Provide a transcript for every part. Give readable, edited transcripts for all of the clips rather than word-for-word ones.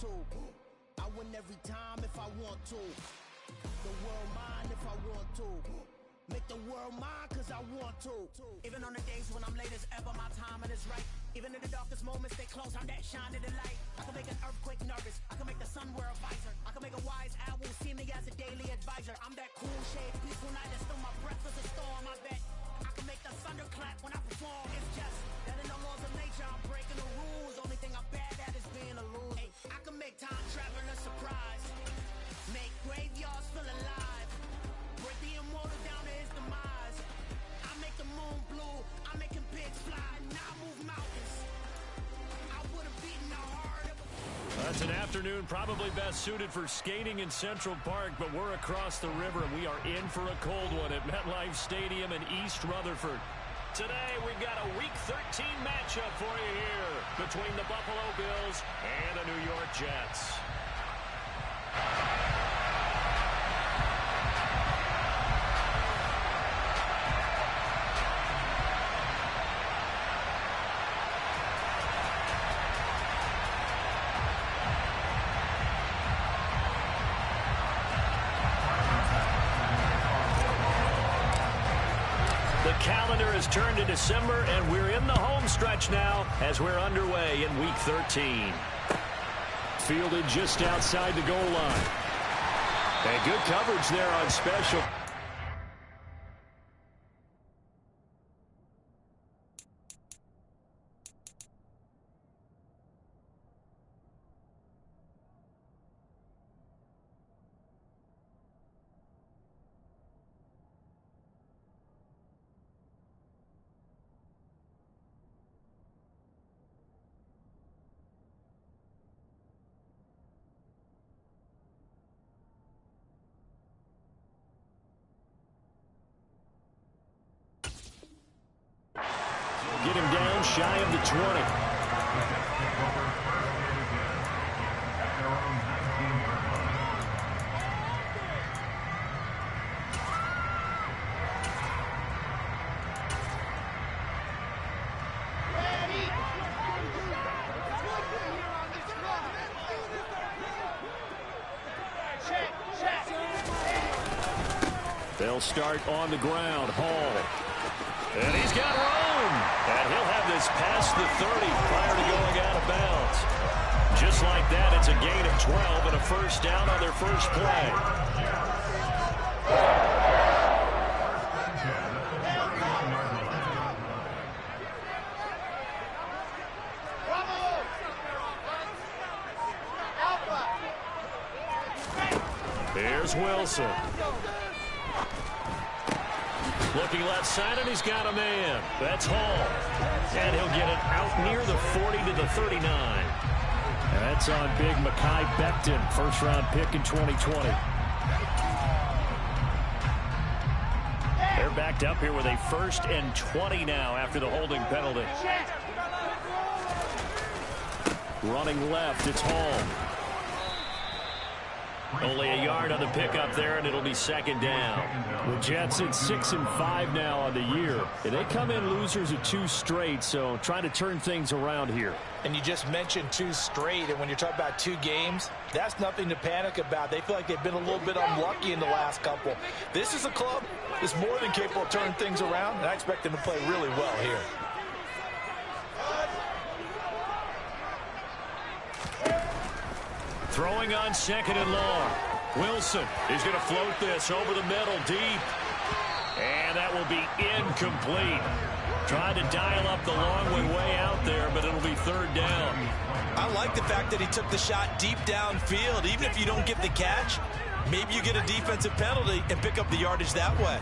to. I win every time if I want to. The world mine if I want to. Make the world mine cause I want to. Even on the days when I'm late as ever, my timing is right. Even in the darkest moments, they close, I'm that shine in the light. I can make an earthquake nervous, I can make the sun wear a visor. I can make a wise owl see me as a daily advisor. I'm that cool shade, peaceful night, and still my breath is a storm, I bet. I can make the thunder clap when I perform. It's just that in the laws of nature, I'm breaking the rules. Only thing I'm bad at is being a loser. Hey, I can make time travel a surprise. Make graveyards feel alive. Break the immortal down to his demise. I make the moon blue, I'm making pigs fly. Now I move mountains. I would have beaten the heart of a... That's an afternoon probably best suited for skating in Central Park, but we're across the river and we are in for a cold one at MetLife Stadium in East Rutherford. Today we've got a Week 13 matchup for you here between the Buffalo Bills and the New York Jets. Calendar has turned to December, and we're in the home stretch now as we're underway in Week 13. Fielded just outside the goal line. And good coverage there on special. Get him down shy of the 20. They'll start on the ground. Hall. And he's got room. And he'll have this past the 30 prior to going out of bounds. Just like that, it's a gain of 12 and a first down on their first play. Here's Wilson. Looking left side, and he's got a man. That's Hall. And he'll get it out near the 40 to the 39. And that's on big Mekhi Becton, first-round pick in 2020. They're backed up here with a 1st and 20 now after the holding penalty. Running left, it's Hall. Only a yard on the pickup there, and it'll be second down. The Jets at 6-5 now on the year. And they come in losers of 2 straight, so trying to turn things around here. And you just mentioned 2 straight, and when you're talking about 2 games, that's nothing to panic about. They feel like they've been a little bit unlucky in the last couple. This is a club that's more than capable of turning things around, and I expect them to play really well here. Throwing on 2nd and long. Wilson is going to float this over the middle deep. And that will be incomplete. Trying to dial up the long one way out there, but it'll be 3rd down. I like the fact that he took the shot deep downfield. Even if you don't get the catch, maybe you get a defensive penalty and pick up the yardage that way.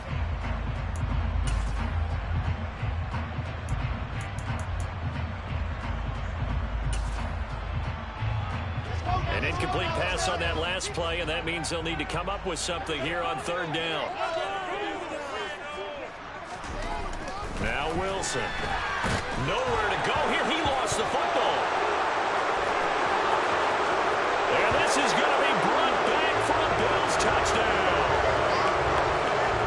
An incomplete pass on that last play, and that means they'll need to come up with something here on 3rd down. Now Wilson. Nowhere to go here. He lost the football. And this is going to be brought back for a Bills touchdown.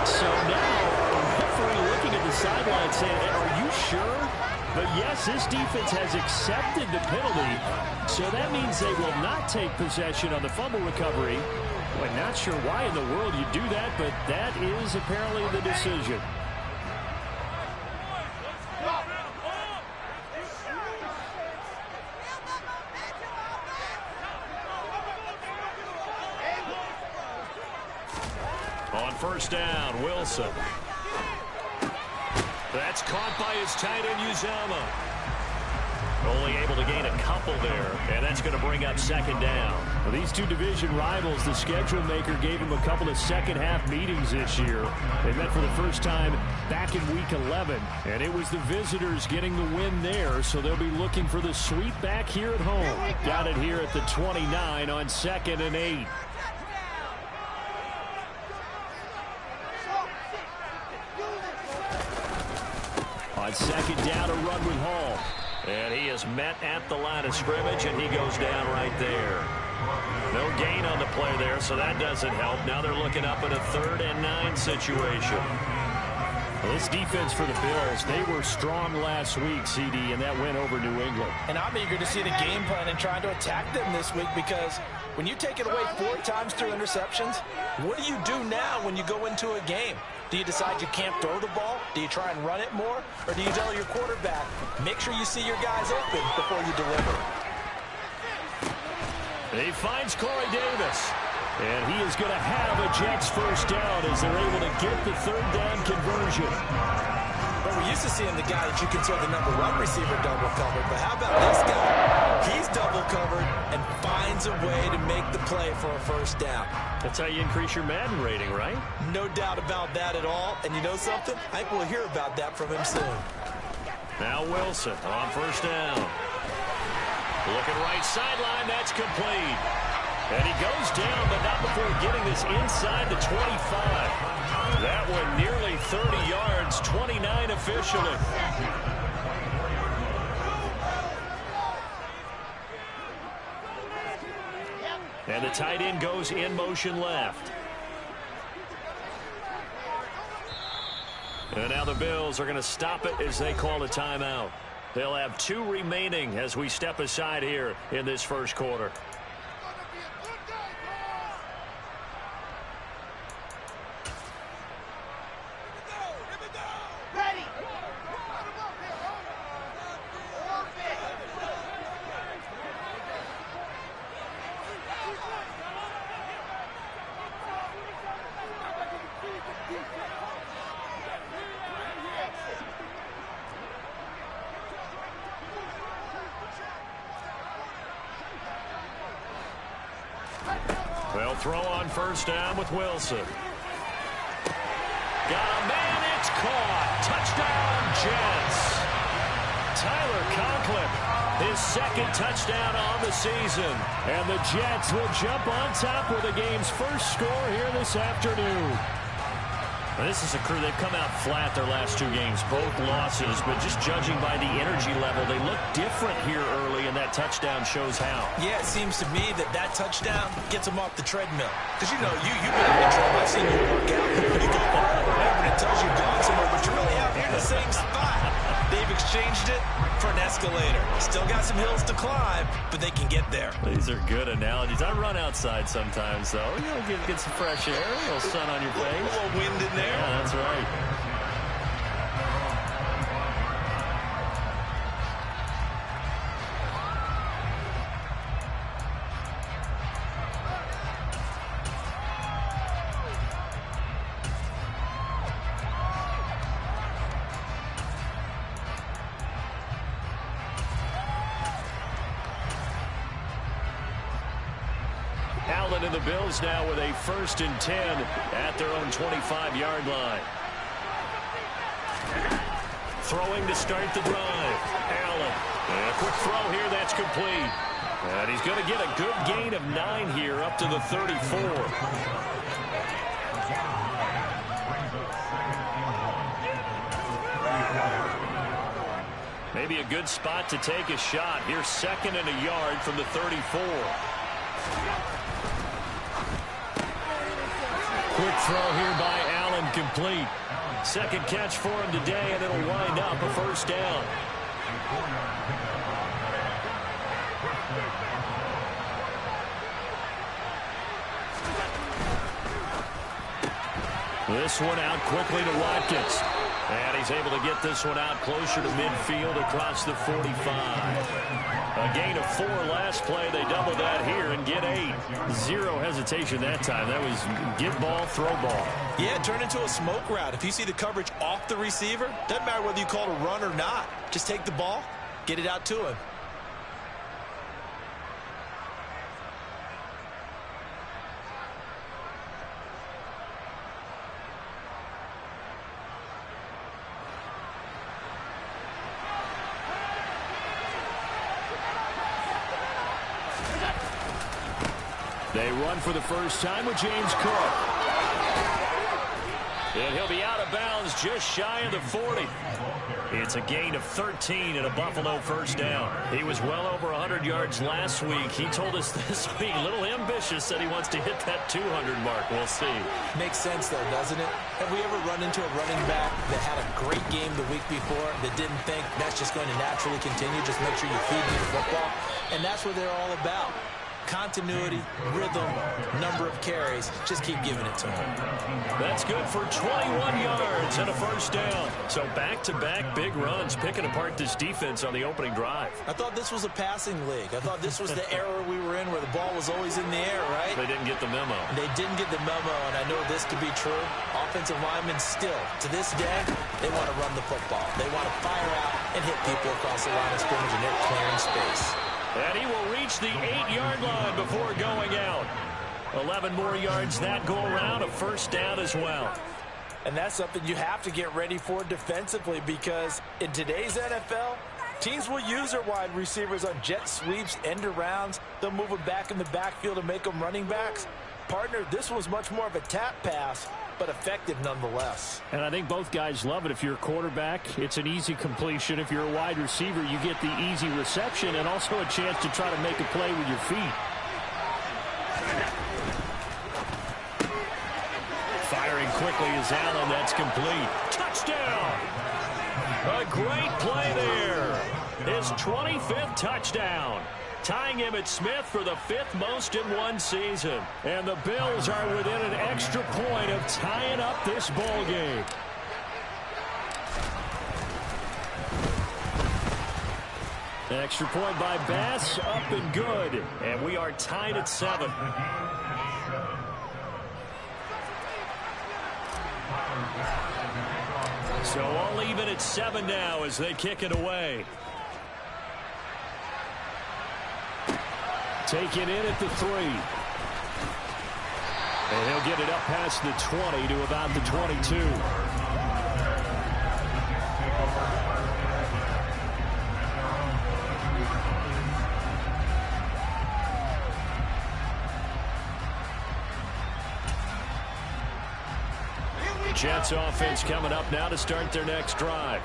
So now, a referee looking at the sideline saying, are you sure? But yes, this defense has accepted the penalty, so that means they will not take possession on the fumble recovery. I'm not sure why in the world you do that, but that is apparently the decision. On first down, Wilson. That's caught by his tight end, Uzomah. Only able to gain a couple there, and that's going to bring up second down. Well, these two division rivals, the schedule maker gave them a couple of second-half meetings this year. They met for the first time back in Week 11, and it was the visitors getting the win there, so they'll be looking for the sweep back here at home. Got it here at the 29 on 2nd and 8. On second down, a run with Hall. And he is met at the line of scrimmage, and he goes down right there. No gain on the play there, so that doesn't help. Now they're looking up at a 3rd and 9 situation. Well, this defense for the Bills, they were strong last week, CD, and that went over New England. And I'm eager to see the game plan and trying to attack them this week, because when you take it away 4 times through interceptions, what do you do now when you go into a game? Do you decide you can't throw the ball? Do you try and run it more? Or do you tell your quarterback, make sure you see your guys open before you deliver? He finds Corey Davis. And he is going to have a Jets first down as they're able to get the 3rd down conversion. Well, we're used to seeing the guy that you consider the #1 receiver double covered, but how about this guy? He's double covered and finds a way to make the play for a first down. That's how you increase your Madden rating, right? No doubt about that at all. And you know something? I think we'll hear about that from him soon. Now Wilson on first down. Looking right sideline, that's complete. And he goes down, but not before getting this inside the 25. That one nearly 30 yards, 29 officially. And the tight end goes in motion left. And now the Bills are going to stop it as they call a timeout. They'll have 2 remaining as we step aside here in this first quarter. They'll throw on first down with Wilson. Got a man, it's caught. Touchdown, Jets. Tyler Conklin, his 2nd touchdown on the season. And the Jets will jump on top with the game's first score here this afternoon. Well, this is a crew, they've come out flat their last 2 games, both losses, but just judging by the energy level, they look different here early, and that touchdown shows how. Yeah, it seems to me that touchdown gets them off the treadmill. Because, you know, you've been out in trouble. I've seen you work out. You go home, and it tells you you've gone somewhere, but you're really out here in the same spot. They've exchanged it for an escalator. Still got some hills to climb, but they can get there. These are good analogies. I run outside sometimes, though. You know, get some fresh air, a little sun on your face. A little wind in there. Yeah, that's right. Allen and the Bills now with a 1st and 10 at their own 25-yard line. Throwing to start the drive. Allen. And a quick throw here, that's complete. And he's going to get a good gain of 9 here up to the 34. Maybe a good spot to take a shot. Here's 2nd and a yard from the 34. Quick throw here by Allen, complete. 2nd catch for him today, and it'll wind up a first down. This one out quickly to Watkins. And he's able to get this one out closer to midfield across the 45. A gain of 4 last play. They double that here and get 8. Zero hesitation that time. That was get ball, throw ball. Yeah, turn into a smoke route. If you see the coverage off the receiver, doesn't matter whether you call it a run or not. Just take the ball, get it out to him. They run for the first time with James Cook. And he'll be out of bounds just shy of the 40. It's a gain of 13 and a Buffalo first down. He was well over 100 yards last week. He told us this week, a little ambitious, that he wants to hit that 200 mark. We'll see. Makes sense, though, doesn't it? Have we ever run into a running back that had a great game the week before that didn't think that's just going to naturally continue? Just make sure you feed me the football. And that's what they're all about. Continuity, rhythm, number of carries. Just keep giving it to him. That's good for 21 yards and a first down. So back-to-back big runs, picking apart this defense on the opening drive. I thought this was a passing league. I thought this was the era we were in where the ball was always in the air, right? They didn't get the memo. They didn't get the memo, and I know this could be true. Offensive linemen still, to this day, they want to run the football. They want to fire out and hit people across the line of scrimmage, and they're clearing space. And he will reach the 8-yard line before going out. 11 more yards that go around, a first down as well. And that's something you have to get ready for defensively, because in today's NFL, teams will use their wide receivers on jet sweeps, end arounds. They'll move them back in the backfield and make them running backs. Partner, this was much more of a tap pass, but effective nonetheless. And I think both guys love it. If you're a quarterback, it's an easy completion. If you're a wide receiver, you get the easy reception and also a chance to try to make a play with your feet. Firing quickly is Allen. That's complete. Touchdown! A great play there. His 25th touchdown. Tying Emmitt Smith for the 5th most in one season. And the Bills are within an extra point of tying up this ball game. Extra point by Bass, up and good. And we are tied at 7. So all even at 7 now as they kick it away. Taken in at the 3. And he'll get it up past the 20 to about the 22. Jets offense coming up now to start their next drive.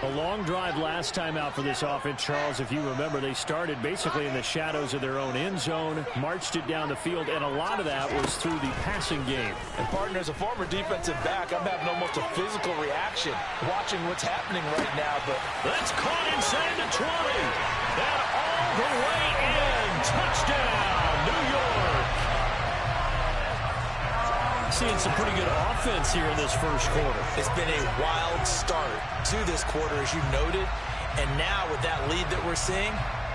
A long drive last time out for this offense, Charles. If you remember, they started basically in the shadows of their own end zone, marched it down the field, and a lot of that was through the passing game. And, partner, as a former defensive back, I'm having almost a physical reaction watching what's happening right now. But that's caught inside the 20. And all the way in. Touchdown, New York. Seeing some pretty good offense here in this first quarter. It's been a wild start to this quarter, as you noted. And now with that lead that we're seeing,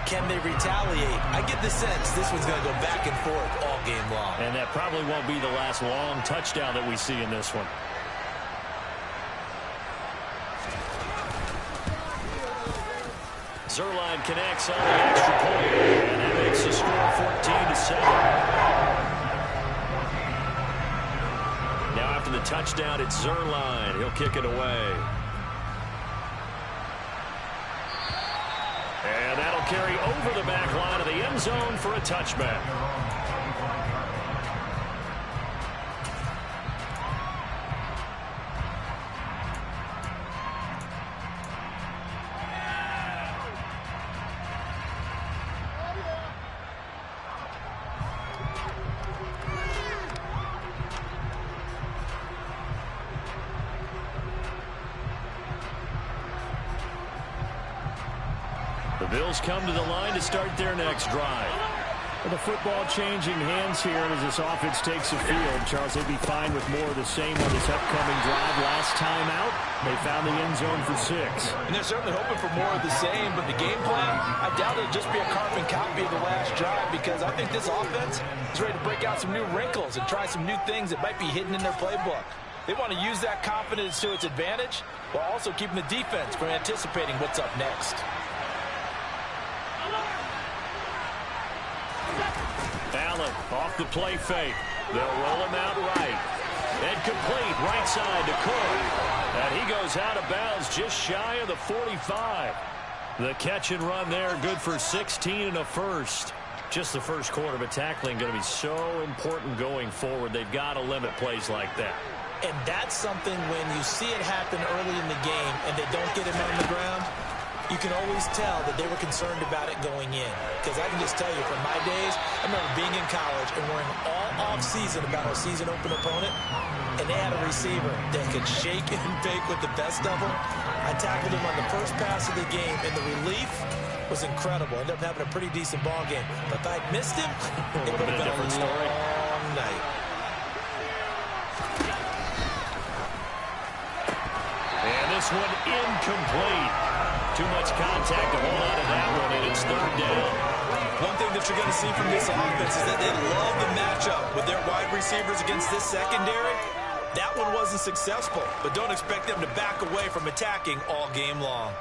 can they retaliate? I get the sense this one's going to go back and forth all game long. And that probably won't be the last long touchdown that we see in this one. Zuerlein connects on the extra point. And that makes the score 14-7. Now after the touchdown, it's Zuerlein. He'll kick it away. And that'll carry over the back line of the end zone for a touchback. The Bills come to the line to start their next drive. Well, the football changing hands here as this offense takes the field. Charles, they'd be fine with more of the same on this upcoming drive. Last time out, they found the end zone for 6. And they're certainly hoping for more of the same, but the game plan, I doubt it'll just be a carbon copy of the last drive, because I think this offense is ready to break out some new wrinkles and try some new things that might be hidden in their playbook. They want to use that confidence to its advantage while also keeping the defense from anticipating what's up next. Allen off the play fake. They'll roll him out right. And complete right side to Cook. And he goes out of bounds just shy of the 45. The catch and run there, good for 16 and a first. Just the first quarter, but tackling going to be so important going forward. They've got to limit plays like that. And that's something when you see it happen early in the game and they don't get him on the ground, you can always tell that they were concerned about it going in. Because I can just tell you, from my days, I remember being in college and worrying all off-season about our season-open opponent, and they had a receiver that could shake and bake with the best of them. I tackled him on the first pass of the game, and the relief was incredible. Ended up having a pretty decent ball game. But if I'd missed him, it would have been a long night. And this one incomplete. Too much contact to hold on to that one, and it's third down. One thing that you're going to see from this offense is that they love the matchup with their wide receivers against this secondary. That one wasn't successful, but don't expect them to back away from attacking all game long.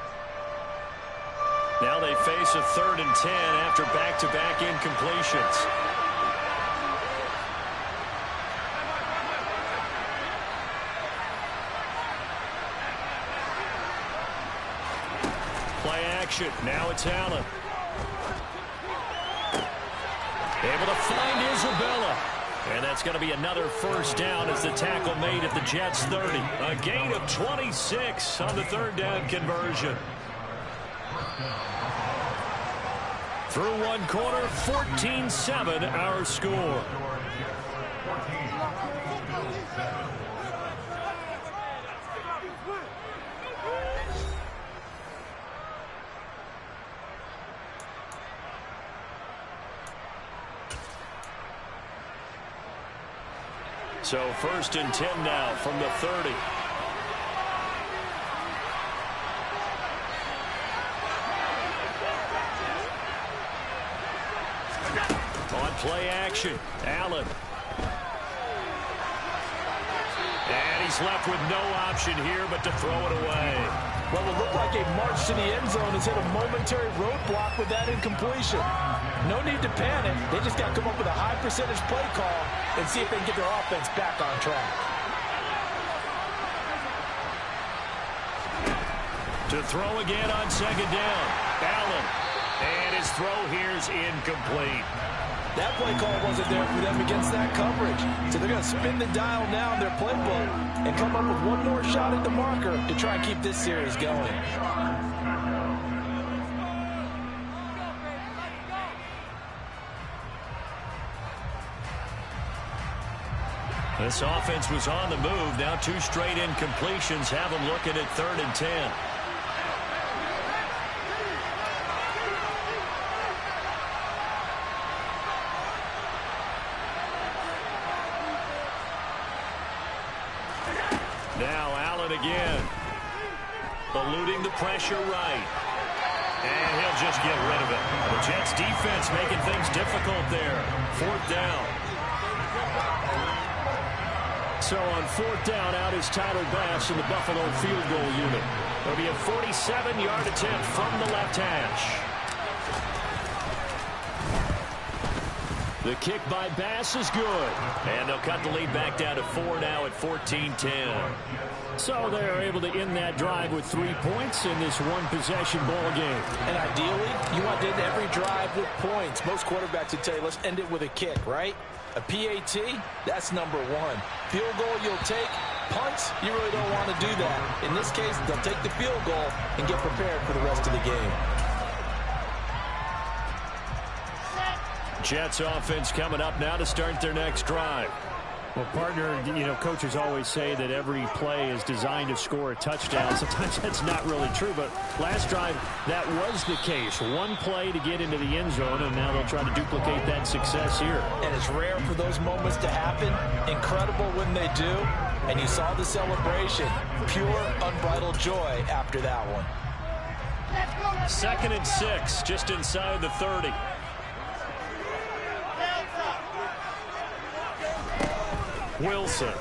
Now they face a 3rd and 10 after back-to-back incompletions. Play action. Now it's Allen. Able to find Isabella. And that's going to be another first down as the tackle made at the Jets' 30. A gain of 26 on the 3rd down conversion. Through one quarter, 14-7 our score. So 1st and 10 now from the 30. On play action, Allen. And he's left with no option here but to throw it away. Well, it looked like a march to the end zone has hit a momentary roadblock with that incompletion. No need to panic. They just got to come up with a high percentage play call and see if they can get their offense back on track. To throw again on 2nd down. Allen. And his throw here's incomplete. That play call wasn't there for them against that coverage. So they're going to spin the dial now in their playbook and come up with one more shot at the marker to try and keep this series going. This offense was on the move. Now 2 straight incompletions have them looking at 3rd and 10. Now Allen again. Eluding the pressure right. And he'll just get rid of it. The Jets defense making things difficult there. 4th down. So on 4th down, out is Tyler Bass in the Buffalo field goal unit. It'll be a 47-yard attempt from the left hash. The kick by Bass is good. And they'll cut the lead back down to 4 now at 14-10. So they're able to end that drive with 3 points in this one-possession ball game. And ideally, you want to end every drive with points. Most quarterbacks would tell you, let's end it with a kick, right? A PAT, that's number 1. Field goal you'll take. Punts, you really don't want to do that. In this case, they'll take the field goal and get prepared for the rest of the game. Jets offense coming up now to start their next drive. Well, partner, coaches always say that every play is designed to score a touchdown. Sometimes that's not really true, but last drive, that was the case. One play to get into the end zone, and now they'll try to duplicate that success here. And it's rare for those moments to happen. Incredible when they do. And you saw the celebration. Pure, unbridled joy after that one. 2nd and 6, just inside the 30. Wilson.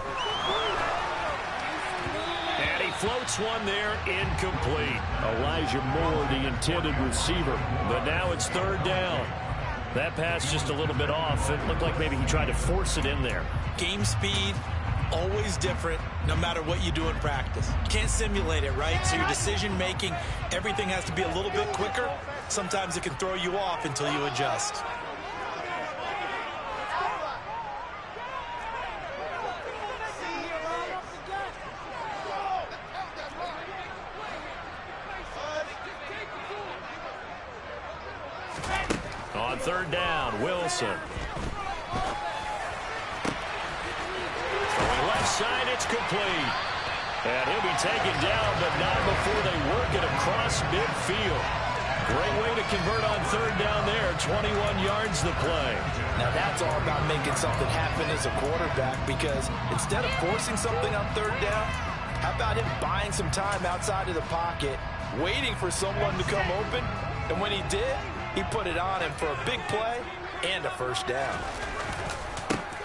And he floats one there, incomplete. Elijah Moore, the intended receiver. But now it's 3rd down. That pass just a little bit off. It looked like maybe he tried to force it in there. Game speed, always different, no matter what you do in practice. You can't simulate it, right? So your decision-making, everything has to be a little bit quicker. Sometimes it can throw you off until you adjust. On 3rd down, Wilson. Throwing left side, it's complete. And he'll be taken down, but not before they work it across midfield. Great way to convert on 3rd down there. 21 yards the play. Now that's all about making something happen as a quarterback, because instead of forcing something on 3rd down, how about him buying some time outside of the pocket, waiting for someone to come open, and when he did, he put it on him for a big play and a 1st down.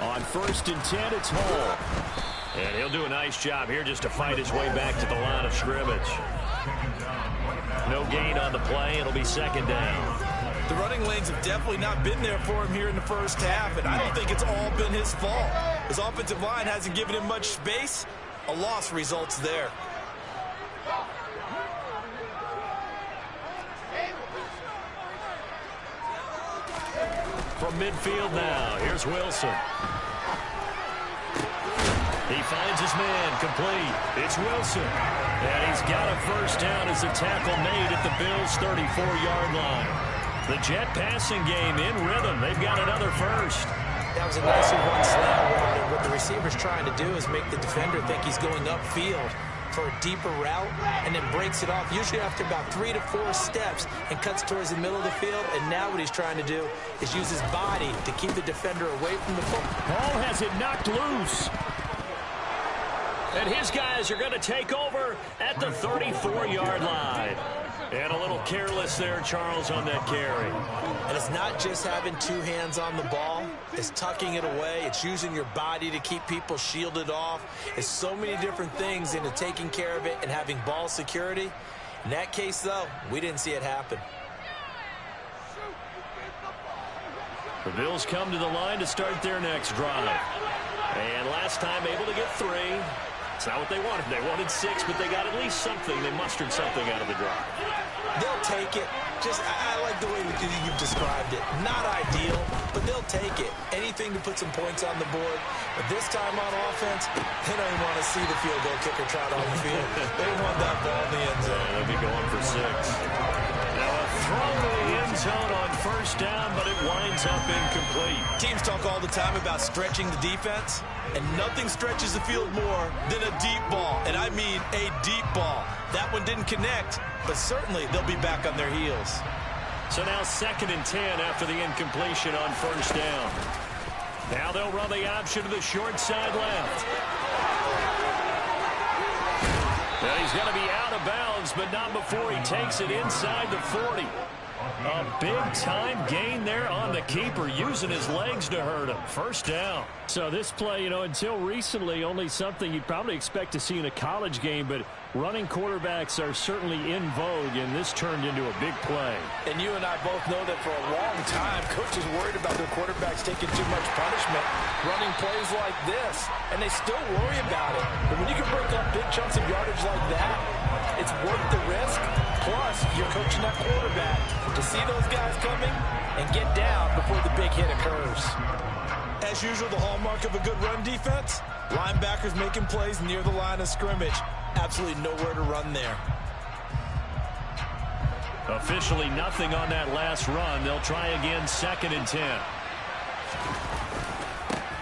On 1st and 10, it's Hall. And he'll do a nice job here just to fight his way back to the line of scrimmage. No gain on the play. It'll be 2nd down. The running lanes have definitely not been there for him here in the first half, and I don't think it's all been his fault. His offensive line hasn't given him much space. A loss results there. From midfield now, here's Wilson. He finds his man, complete. It's Wilson. And he's got a 1st down as the tackle made at the Bills' 34-yard line. The Jet passing game in rhythm. They've got another 1st. That was a nicely run slant route, and what the receiver's trying to do is make the defender think he's going upfield for a deeper route, and then breaks it off, usually after about 3 to 4 steps, and cuts towards the middle of the field. And now what he's trying to do is use his body to keep the defender away from the football. Hall has it knocked loose. And his guys are going to take over at the 34-yard line. And a little careless there, Charles, on that carry. And it's not just having 2 hands on the ball. It's tucking it away. It's using your body to keep people shielded off. It's so many different things into taking care of it and having ball security. In that case, though, we didn't see it happen. The Bills come to the line to start their next drive. And last time able to get 3. It's not what they wanted. They wanted 6, but they got at least something. They mustered something out of the drive. They'll take it. I like the way you've described it. Not ideal, but they'll take it. Anything to put some points on the board. But this time on offense, they don't even want to see the field goal kicker trot on the field. They want that ball in the end zone. They'll be going for 6. Now a throw to the end zone on 1st down, but it winds up incomplete. Teams talk all the time about stretching the defense, and nothing stretches the field more than a deep ball. And I mean a deep ball. That one didn't connect, but certainly they'll be back on their heels. So now 2nd and 10 after the incompletion on 1st down. Now they'll run the option to the short side left. Well, he's going to be out of bounds, but not before he takes it inside the 40. A big-time gain there on the keeper, using his legs to hurt him. 1st down. So this play, until recently, only something you'd probably expect to see in a college game, but running quarterbacks are certainly in vogue, and this turned into a big play. And you and I both know that for a long time, coaches worried about their quarterbacks taking too much punishment, running plays like this, and they still worry about it. But when you can break up big chunks of yardage like that, it's worth the risk. Plus, you're coaching that quarterback to see those guys coming and get down before the big hit occurs. As usual, the hallmark of a good run defense, linebackers making plays near the line of scrimmage. Absolutely nowhere to run there. Officially nothing on that last run. They'll try again, 2nd and 10.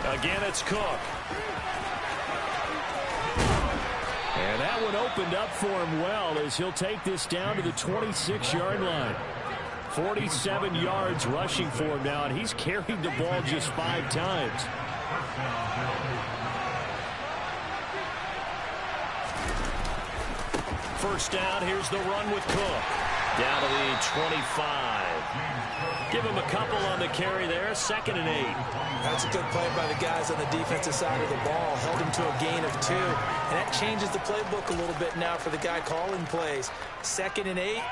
Again, it's Cook. And that one opened up for him well as he'll take this down to the 26-yard line. 47 yards rushing for him now, and he's carried the ball just 5 times. First down, here's the run with Cook. Down to the 25. Give him a couple on the carry there, 2nd and 8. That's a good play by the guys on the defensive side of the ball. Held him to a gain of 2. And that changes the playbook a little bit now for the guy calling plays. 2nd and 8.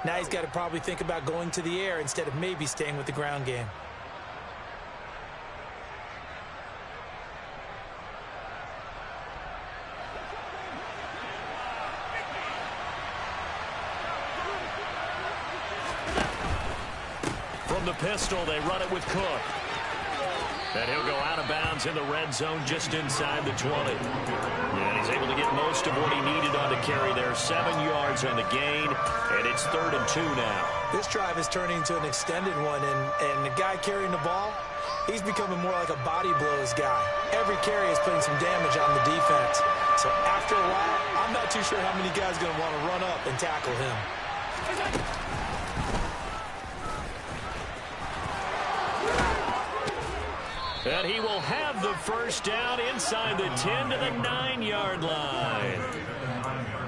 Now he's got to probably think about going to the air instead of maybe staying with the ground game. From the pistol, they run it with Cook. And he'll go out of bounds in the red zone just inside the 20. And he's able to get most of what he needed on the carry there. 7 yards on the gain, and it's 3rd and 2 now. This drive is turning into an extended one, and the guy carrying the ball, he's becoming more like a body blows guy. Every carry is putting some damage on the defense. So after a while, I'm not too sure how many guys are going to want to run up and tackle him. And he will have the first down inside the 10 to the 9-yard line.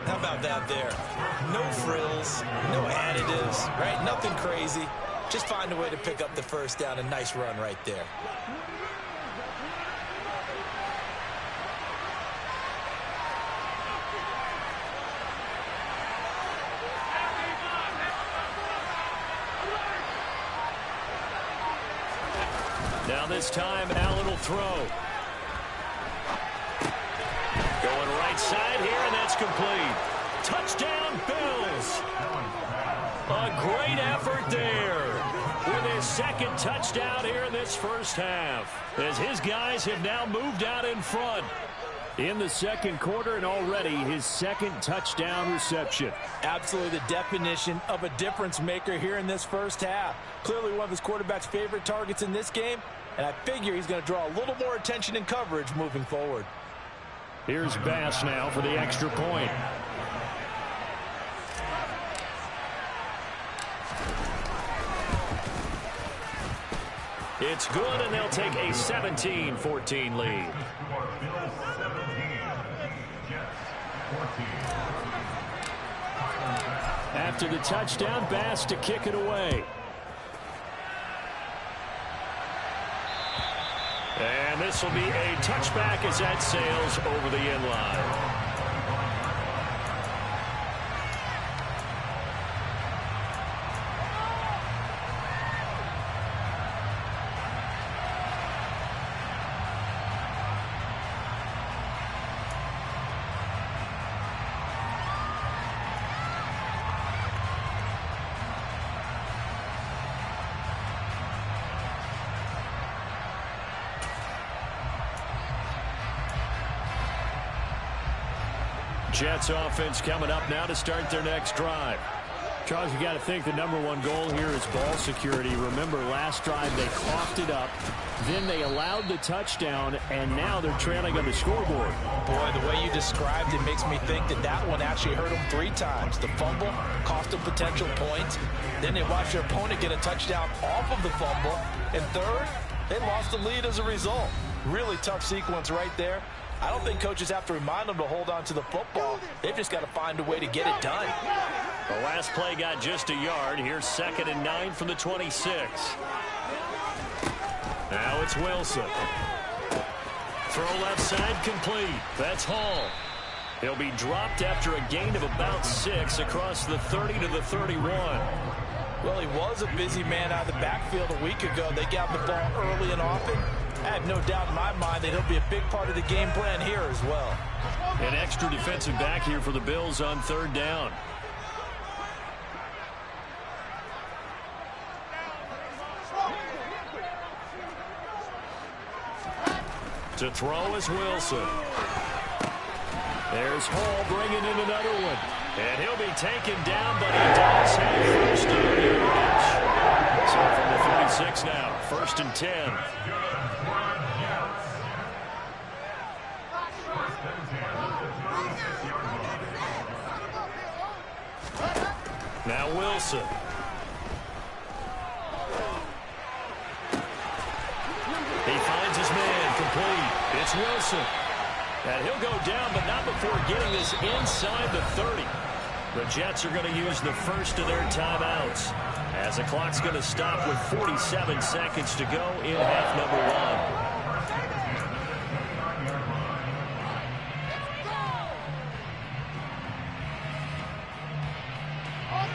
How about that there? No frills, no additives, right? Nothing crazy. Just find a way to pick up the first down. A nice run right there. Now this time, Allen will throw. Going right side here, and that's complete. Touchdown, Bills. A great effort there with his 2nd touchdown here in this first half, as his guys have now moved out in front in the 2nd quarter, and already his 2nd touchdown reception. Absolutely the definition of a difference maker here in this first half. Clearly one of his quarterback's favorite targets in this game, and I figure he's going to draw a little more attention and coverage moving forward. Here's Bass now for the extra point. It's good, and they'll take a 17-14 lead. After the touchdown, Bass to kick it away. And this will be a touchback as that sails over the end line. Jets offense coming up now to start their next drive. Charles, you got to think the #1 goal here is ball security. Remember, last drive they coughed it up, then they allowed the touchdown, and now they're trailing on the scoreboard. Boy, the way you described it makes me think that one actually hurt them 3 times. The fumble cost them potential points. Then they watched their opponent get a touchdown off of the fumble. And third, they lost the lead as a result. Really tough sequence right there. I don't think coaches have to remind them to hold on to the football. They've just got to find a way to get it done. The last play got just a yard. Here's 2nd and 9 from the 26. Now it's Wilson. Throw left side complete. That's Hall. He'll be dropped after a gain of about 6 across the 30 to the 31. Well, he was a busy man out of the backfield a week ago. They got the ball early and often. I have no doubt in my mind that he'll be a big part of the game plan here as well. An extra defensive back here for the Bills on 3rd down. To throw is Wilson. There's Hall bringing in another one. And he'll be taken down, but he does have first down yardage. So from the 36 now, 1st and 10. Now Wilson. He finds his man, complete. It's Wilson. And he'll go down, but not before getting this inside the 30. The Jets are going to use the first of their timeouts, as the clock's going to stop with 47 seconds to go in half number one.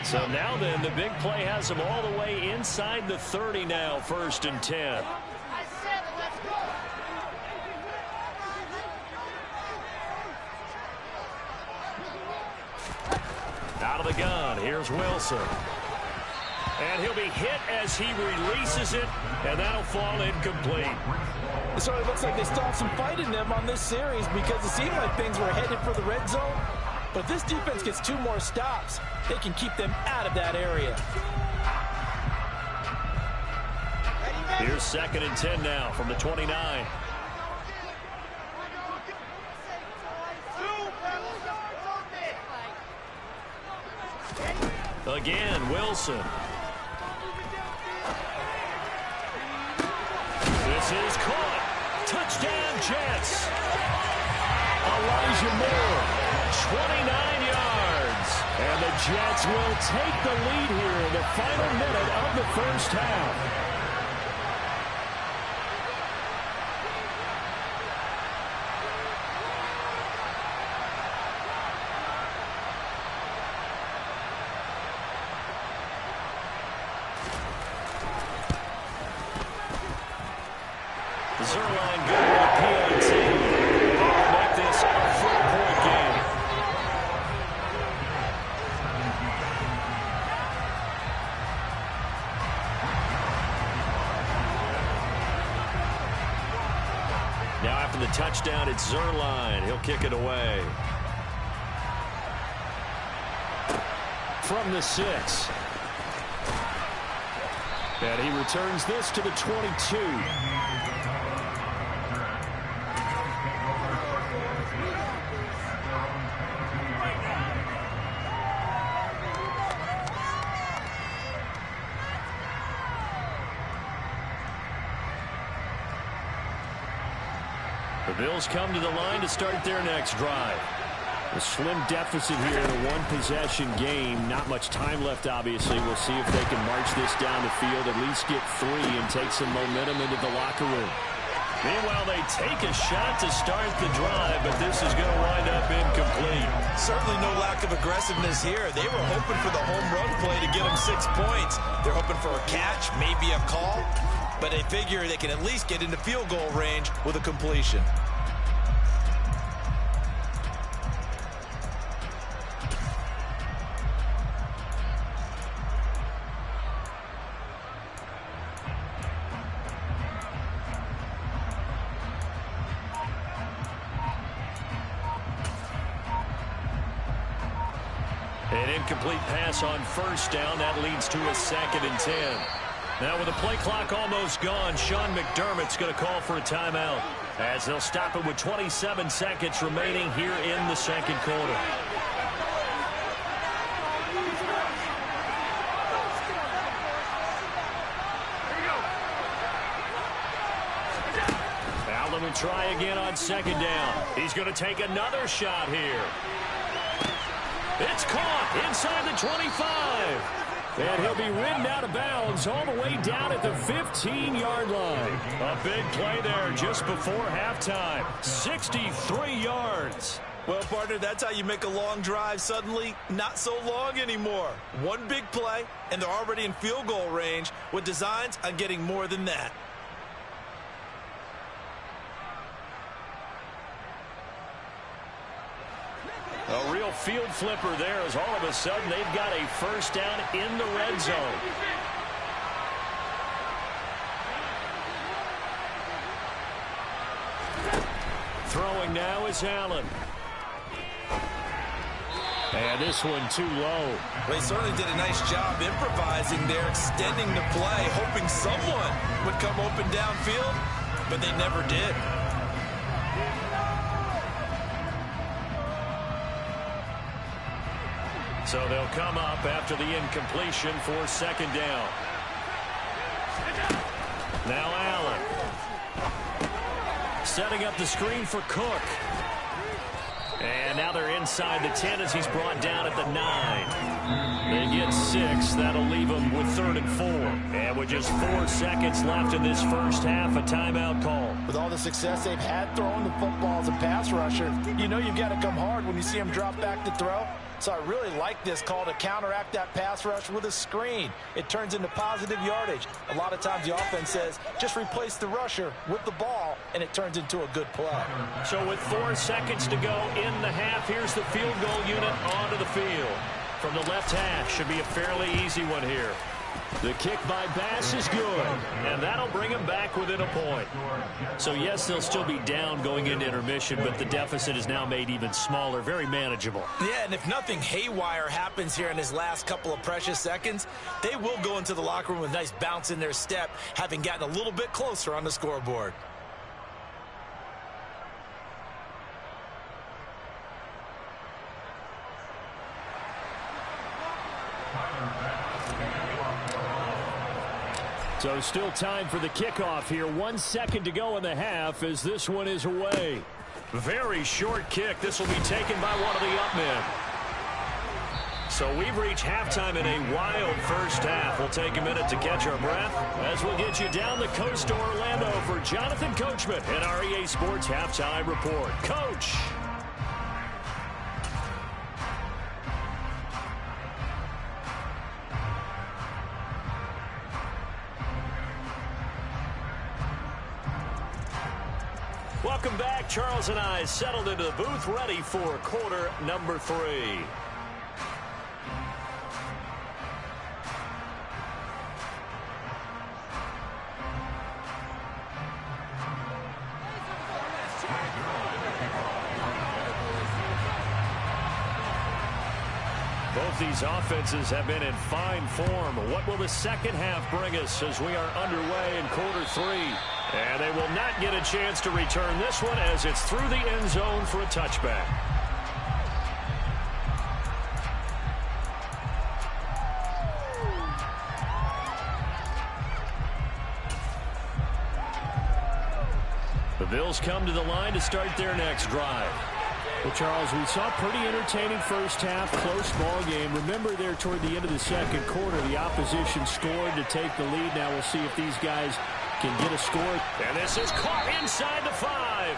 So now then, the big play has them all the way inside the 30 now, 1st and 10. Out of the gun, here's Wilson. And he'll be hit as he releases it, and that'll fall incomplete. It sort of looks like they still have some fight in them on this series, because it seemed like things were headed for the red zone. But if this defense gets 2 more stops, they can keep them out of that area. Here's 2nd and 10 now from the 29. Again, Wilson. This is caught. Touchdown, Jets. Elijah Moore. 29 yards. And the Jets will take the lead here in the final minute of the first half. Zuerlein good with a PAT. They'll make this a 4-point game. Now after the touchdown, it's Zuerlein. He'll kick it away. From the 6. And he returns this to the 22. The Bills come to the line to start their next drive. A slim deficit here in a one-possession game. Not much time left, obviously. We'll see if they can march this down the field, at least get 3 and take some momentum into the locker room. Meanwhile, they take a shot to start the drive, but this is going to wind up incomplete. Certainly no lack of aggressiveness here. They were hoping for the home run play to get them 6 points. They're hoping for a catch, maybe a call, but they figure they can at least get into field goal range with a completion. An incomplete pass on 1st down. That leads to a 2nd and 10. Now with the play clock almost gone, Sean McDermott's going to call for a timeout, as they'll stop it with 27 seconds remaining here in the 2nd quarter. Allen will try again on 2nd down. He's going to take another shot here. It's caught inside the 25. And he'll be ridden out of bounds all the way down at the 15-yard line. A big play there just before halftime. 63 yards. Well, partner, that's how you make a long drive suddenly not so long anymore. One big play, and they're already in field goal range with designs on getting more than that. A real field flipper there, as all of a sudden they've got a 1st down in the red zone. Throwing now is Allen. And this one too low. They certainly did a nice job improvising there, extending the play, hoping someone would come open downfield, but they never did. So they'll come up after the incompletion for second down. Now Allen. Setting up the screen for Cook. And now they're inside the 10 as he's brought down at the 9. They get 6. That'll leave them with 3rd and 4. And with just 4 seconds left in this first half, a timeout call. With all the success they've had throwing the football as a pass rusher, you know you've got to come hard when you see them drop back to throw. So I really like this call to counteract that pass rush with a screen. It turns into positive yardage. A lot of times the offense says, just replace the rusher with the ball, and it turns into a good play. So with 4 seconds to go in the half, here's the field goal unit onto the field. From the left hash, should be a fairly easy one here. The kick by Bass is good, and that'll bring him back within a point. So, yes, they'll still be down going into intermission, but the deficit is now made even smaller, very manageable. Yeah, and if nothing haywire happens here in his last couple of precious seconds, they will go into the locker room with a nice bounce in their step, having gotten a little bit closer on the scoreboard. So still time for the kickoff here. 1 second to go in the half as this one is away. Very short kick. This will be taken by one of the up men. So we've reached halftime in a wild first half. We'll take a minute to catch our breath as we'll get you down the coast to Orlando for Jonathan Coachman in our EA Sports Halftime Report. Coach. Welcome back. Charles and I settled into the booth, ready for quarter number 3. Both these offenses have been in fine form. What will the second half bring us as we are underway in quarter 3? And they will not get a chance to return this one as it's through the end zone for a touchback. The Bills come to the line to start their next drive. Well, Charles, we saw a pretty entertaining first half, close ball game. Remember there toward the end of the second quarter, the opposition scored to take the lead. Now we'll see if these guys can get a score. And this is caught inside the 5.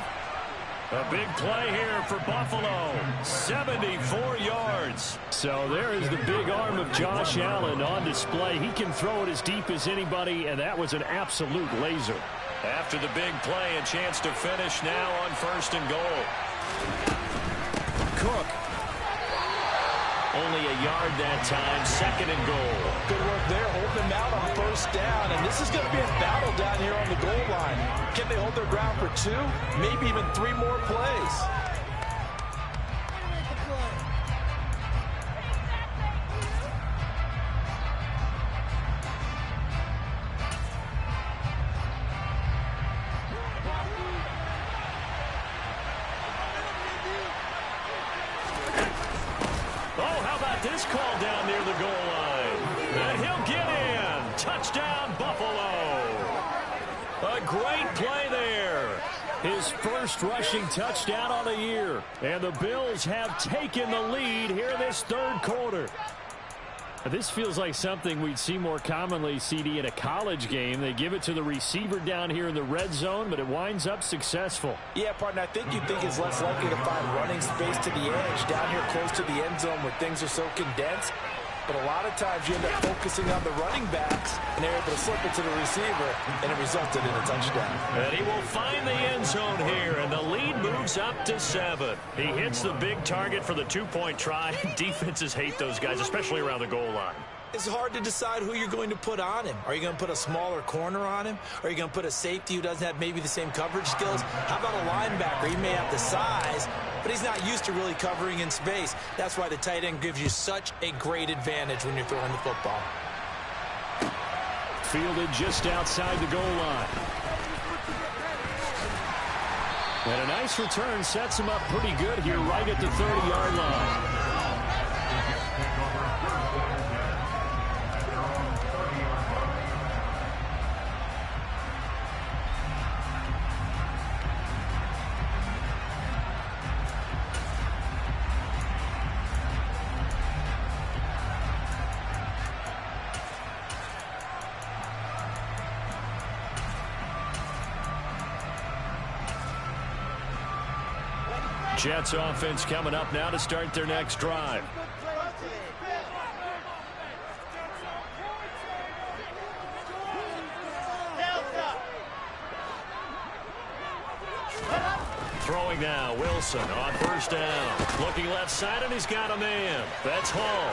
A big play here for Buffalo. 74 yards. So there is the big arm of Josh Allen on display. He can throw it as deep as anybody, and that was an absolute laser. After the big play, a chance to finish now on 1st and goal. Cook. Only a yard that time, 2nd and goal. Good work there, holding them out on 1st down, and this is going to be a battle down here on the goal line. Can they hold their ground for 2, maybe even 3 more plays? This call down near the goal line. And he'll get in. Touchdown, Buffalo. A great play there. His first rushing touchdown on the year. And the Bills have taken the lead here in this 3rd quarter. This feels like something we'd see more commonly, CD, in a college game. They give it to the receiver down here in the red zone, but it winds up successful. Yeah, partner, I think you'd think it's less likely to find running space to the edge down here close to the end zone where things are so condensed. But a lot of times you end up focusing on the running backs, and they're able to slip it to the receiver, and it resulted in a touchdown. And he will find the end zone here, and the lead moves up to 7. He hits the big target for the 2-point try. Defenses hate those guys, especially around the goal line. It's hard to decide who you're going to put on him. Are you going to put a smaller corner on him? Or are you going to put a safety who doesn't have maybe the same coverage skills? How about a linebacker? He may have the size, but he's not used to really covering in space. That's why the tight end gives you such a great advantage when you're throwing the football. Fielded just outside the goal line. And a nice return sets him up pretty good here right at the 30-yard line. Jets offense coming up now to start their next drive. Throwing now, Wilson on first down. Looking left side, and he's got a man. That's Hall.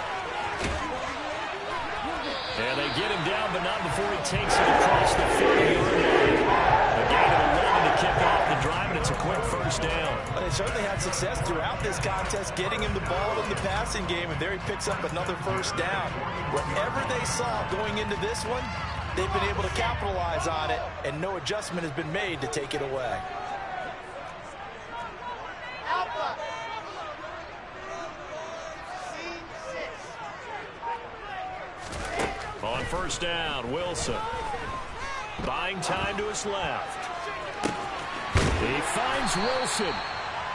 And they get him down, but not before he takes it across the 40-yard line. A gain of 11 to kick off the drive, and it's a quick first down. But they certainly had success throughout this contest, getting him the ball in the passing game, and there he picks up another first down. Whatever they saw going into this one, they've been able to capitalize on it, and no adjustment has been made to take it away. On first down, Wilson. Buying time to his left. He finds Wilson.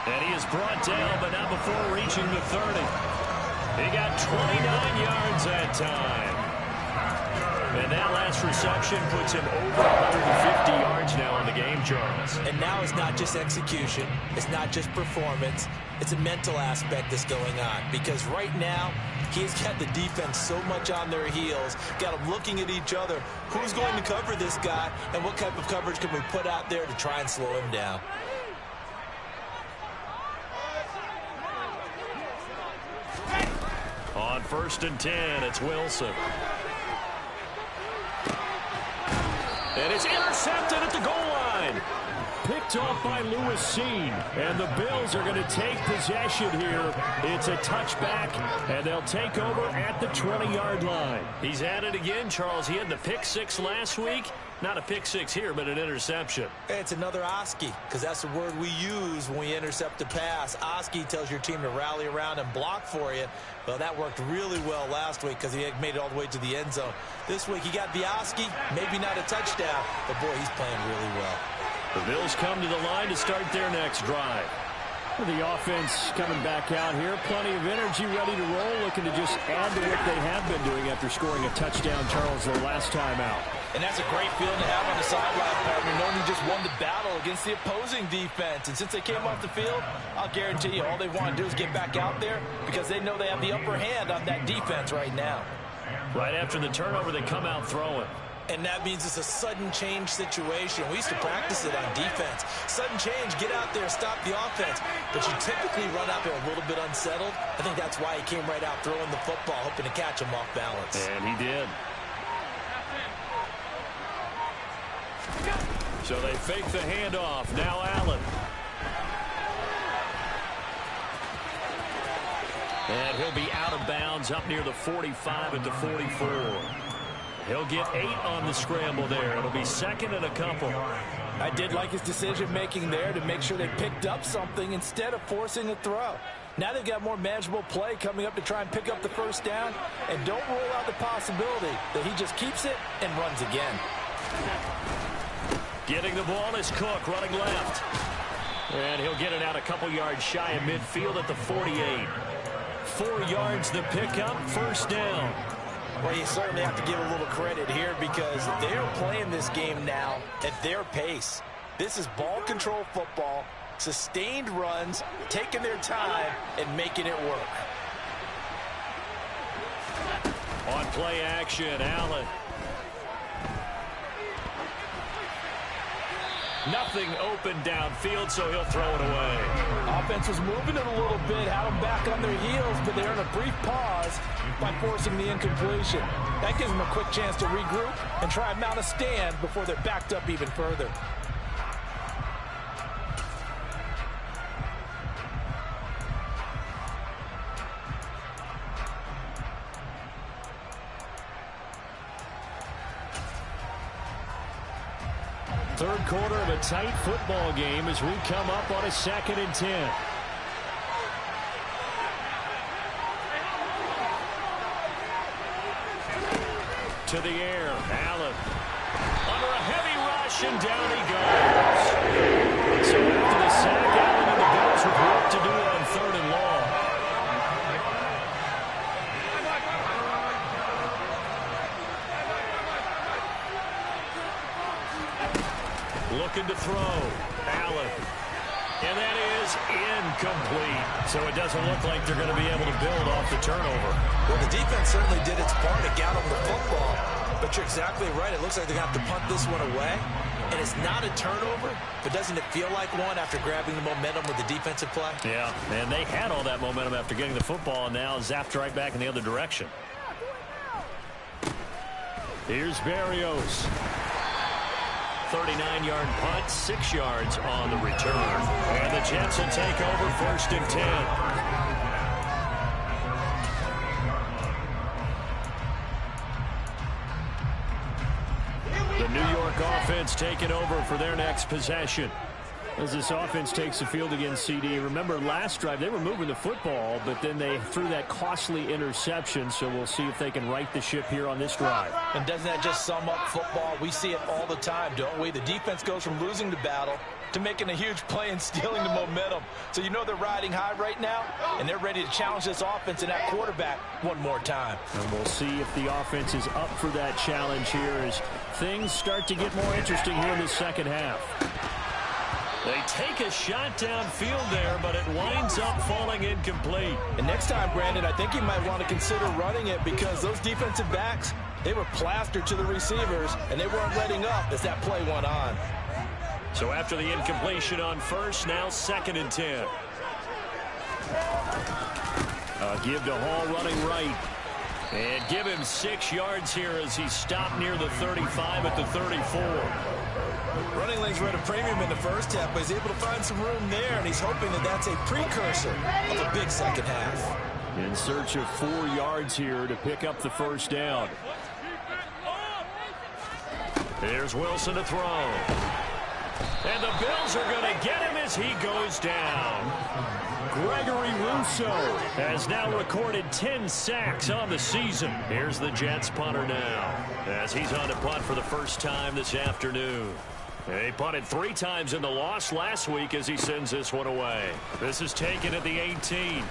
And he is brought down, but not before reaching the 30. He got 29 yards that time. And that last reception puts him over 150 yards now on the game, Charles. And now it's not just execution. It's not just performance. It's a mental aspect that's going on. Because right now, he's got the defense so much on their heels, got them looking at each other. Who's going to cover this guy, and what type of coverage can we put out there to try and slow him down? On first and 10, it's Wilson. And it's intercepted at the goal line. Picked off by Lewis Cine. And the Bills are going to take possession here. It's a touchback, and they'll take over at the 20-yard line. He's at it again, Charles. He had the pick six last week. Not a pick six here, but an interception. It's another Oski, because that's the word we use when we intercept a pass. Oski tells your team to rally around and block for you. Well, that worked really well last week because he had made it all the way to the end zone. This week he got the Oski, maybe not a touchdown, but boy, he's playing really well. The Bills come to the line to start their next drive. The offense coming back out here. Plenty of energy, ready to roll, looking to just add to what they have been doing after scoring a touchdown, Charles, the last time out. And that's a great feeling to have on the sideline, partner, knowing you just won the battle against the opposing defense. And since they came off the field, I'll guarantee you all they want to do is get back out there because they know they have the upper hand on that defense right now. Right after the turnover, they come out throwing. And that means it's a sudden change situation. We used to practice it on defense. Sudden change, get out there, stop the offense. But you typically run out there a little bit unsettled. I think that's why he came right out throwing the football, hoping to catch him off balance. And he did. So they fake the handoff. Now Allen. And he'll be out of bounds up near the 45 at the 44. He'll get 8 on the scramble there. It'll be second and a couple. I did like his decision-making there to make sure they picked up something instead of forcing a throw. Now they've got more manageable play coming up to try and pick up the first down. And don't rule out the possibility that he just keeps it and runs again. Getting the ball is Cook running left. And he'll get it out a couple yards shy of midfield at the 48. 4 yards the pickup, first down. Well, you certainly have to give a little credit here because they're playing this game now at their pace. This is ball control football, sustained runs, taking their time, and making it work. On play action, Allen. Nothing open downfield, so he'll throw it away. Offense was moving it a little bit, had them back on their heels, but they're in a brief pause by forcing the incompletion. That gives them a quick chance to regroup and try and mount a stand before they're backed up even further. Third quarter of a tight football game as we come up on a 2nd and 10. to the air. Allen under a heavy rush, and down he goes. So after the sack, Allen and the Bills with work to do on 3rd and long. Looking to throw. Allen. And that is incomplete. So it doesn't look like they're going to be able to build off the turnover. Well, the defense certainly did its part to get them the football. But you're exactly right. It looks like they're going to have to punt this one away. And it's not a turnover, but doesn't it feel like one after grabbing the momentum with the defensive play? Yeah, and they had all that momentum after getting the football, and now zapped right back in the other direction. Here's Berrios. 39-yard punt, 6 yards on the return. And the Jets will take over 1st and 10. The New York offense taking over for their next possession. As this offense takes the field against CD. Remember, last drive, they were moving the football, but then they threw that costly interception, so we'll see if they can right the ship here on this drive. And doesn't that just sum up football? We see it all the time, don't we? The defense goes from losing the battle to making a huge play and stealing the momentum. So you know they're riding high right now, and they're ready to challenge this offense and that quarterback one more time. And we'll see if the offense is up for that challenge here as things start to get more interesting here in the second half. They take a shot downfield there, but it winds up falling incomplete. And next time, Brandon, I think you might want to consider running it because those defensive backs, they were plastered to the receivers, and they weren't letting up as that play went on. So after the incompletion on 1st, now 2nd and 10. Give to Hall running right. And give him 6 yards here as he stopped near the 35 at the 34. Running lanes were at a premium in the first half, but he's able to find some room there, and he's hoping that that's a precursor of a big second half. In search of 4 yards here to pick up the 1st down. Here's Wilson to throw. And the Bills are going to get him as he goes down. Gregory Rousseau has now recorded 10 sacks on the season. Here's the Jets punter now as he's on to punt for the first time this afternoon. He punted 3 times in the loss last week as he sends this one away. This is taken at the 18.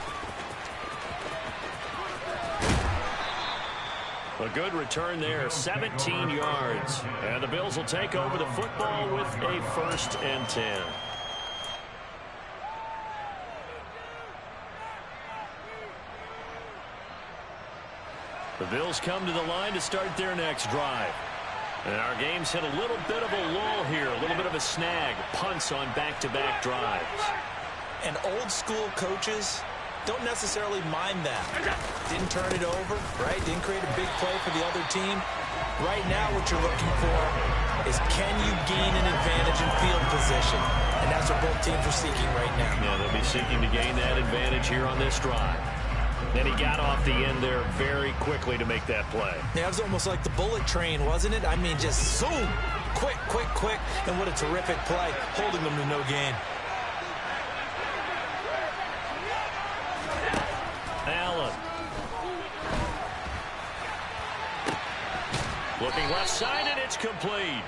A good return there, 17 yards. And the Bills will take over the football with a 1st and 10. The Bills come to the line to start their next drive. And our game's hit a little bit of a lull here, a little bit of a snag. Punts on back-to-back drives. And old-school coaches don't necessarily mind that. Didn't turn it over, right? Didn't create a big play for the other team. Right now what you're looking for is can you gain an advantage in field position? And that's what both teams are seeking right now. Yeah, they'll be seeking to gain that advantage here on this drive. And he got off the end there very quickly to make that play. Yeah, it was almost like the bullet train, wasn't it? I mean, just zoom, quick, quick, quick. And what a terrific play, holding them to no gain. Allen. Looking left side, and it's complete.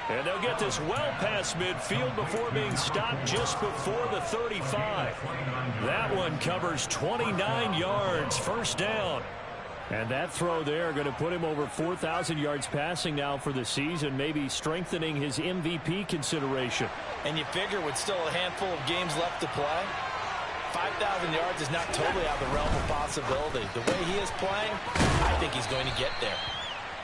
And they'll get this well past midfield before being stopped just before the 35. That one covers 29 yards, 1st down. And that throw there going to put him over 4,000 yards passing now for the season, maybe strengthening his MVP consideration. And you figure with still a handful of games left to play, 5,000 yards is not totally out of the realm of possibility. The way he is playing, I think he's going to get there.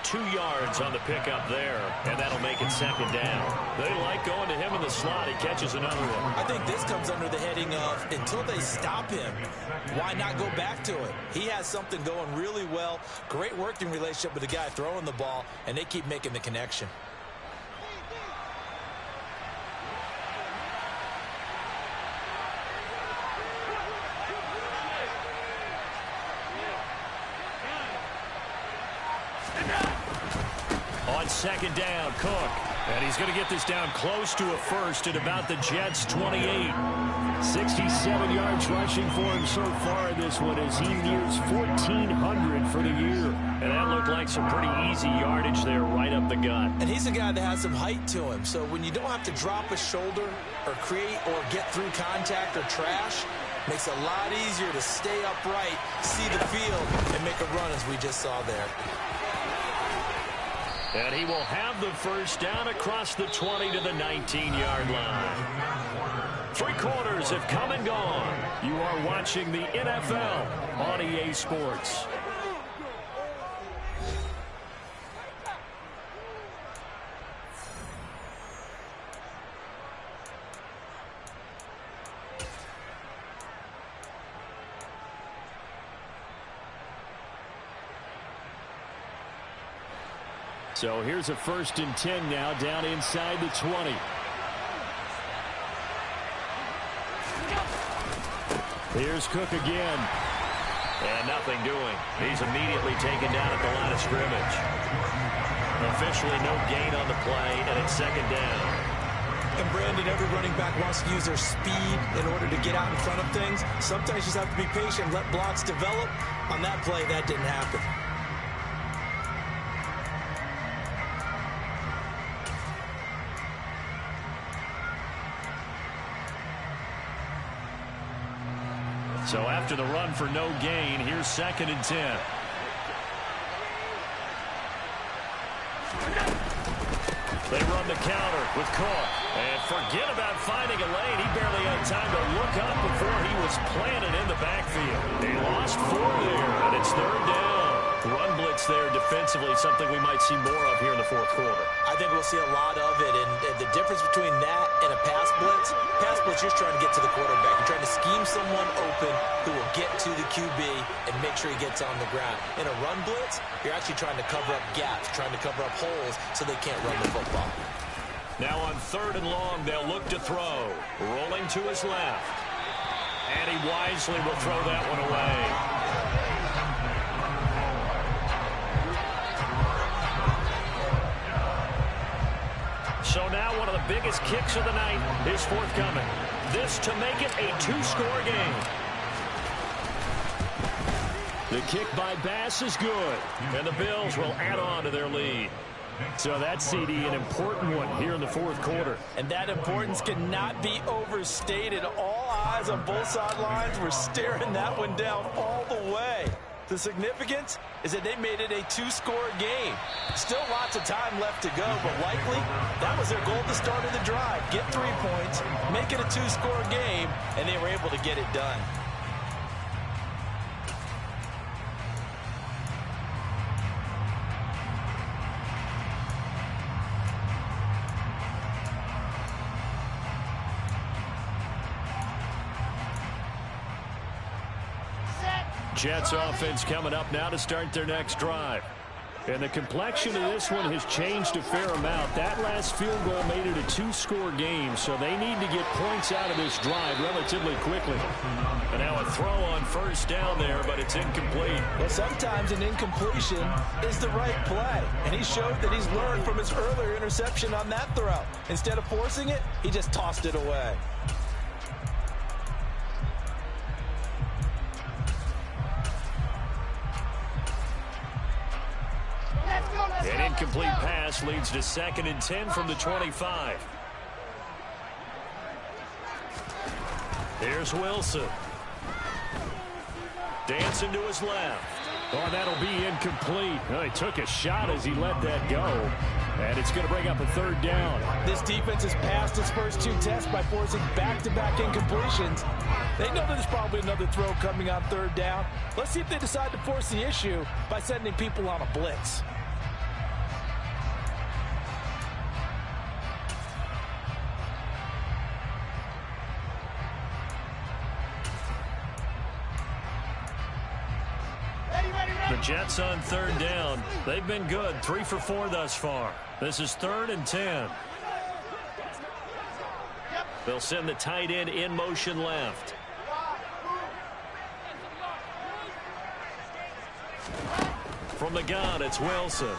2 yards on the pickup there, and that'll make it 2nd down. They like going to him in the slot. He catches another one. I think this comes under the heading of until they stop him, why not go back to it? He has something going really well. Great working relationship with the guy throwing the ball, and they keep making the connection. On 2nd down, Cook. And he's going to get this down close to a 1st at about the Jets' 28. 67 yards rushing for him so far in this one as he nears 1,400 for the year. And that looks looked like some pretty easy yardage there right up the gut. And he's a guy that has some height to him. So when you don't have to drop a shoulder or create or get through contact or trash, makes it a lot easier to stay upright, see the field, and make a run as we just saw there. And he will have the first down across the 20 to the 19-yard line. 3 quarters have come and gone. You are watching the NFL on EA Sports. So here's a 1st and 10 now down inside the 20. Here's Cook again. And nothing doing. He's immediately taken down at the line of scrimmage. Officially no gain on the play, and it's 2nd down. And Brandon, every running back wants to use their speed in order to get out in front of things. Sometimes you just have to be patient, let blocks develop. On that play, that didn't happen. So after the run for no gain, here's 2nd and 10. They run the counter with Cook. And forget about finding a lane. He barely had time to look up before he was planted in the backfield. They lost 4 there, and it's 3rd down. Run blitz there defensively, something we might see more of here in the 4th quarter. I think we'll see a lot of it, and the difference between that and a pass blitz, you're trying to get to the quarterback. You're trying to scheme someone open who will get to the QB and make sure he gets on the ground. In a run blitz, you're actually trying to cover up gaps, trying to cover up holes so they can't run the football. Now on 3rd and long, they'll look to throw. Rolling to his left. And he wisely will throw that one away. So now one of the biggest kicks of the night is forthcoming. This to make it a 2-score game. The kick by Bass is good, and the Bills will add on to their lead. So that's, CD, an important one here in the 4th quarter. And that importance cannot be overstated. All eyes on both sidelines were staring that one down all the way. The significance is that they made it a 2-score game. Still lots of time left to go, but likely that was their goal at the start of the drive. Get 3 points, make it a 2-score game, and they were able to get it done. Jets offense coming up now to start their next drive. And the complexion of this one has changed a fair amount. That last field goal made it a 2-score game, so they need to get points out of this drive relatively quickly. And now a throw on 1st down there, but it's incomplete. Well, sometimes an incompletion is the right play. And he showed that he's learned from his earlier interception on that throw. Instead of forcing it, he just tossed it away. An incomplete pass leads to 2nd and 10 from the 25. Here's Wilson. Dancing to his left. Oh, that'll be incomplete. Oh, he took a shot as he let that go. And it's going to bring up a 3rd down. This defense has passed its first 2 tests by forcing back-to-back incompletions. They know that there's probably another throw coming on 3rd down. Let's see if they decide to force the issue by sending people on a blitz. The Jets on 3rd down. They've been good. 3 for 4 thus far. This is 3rd and 10. They'll send the tight end in motion left. From the gun, it's Wilson.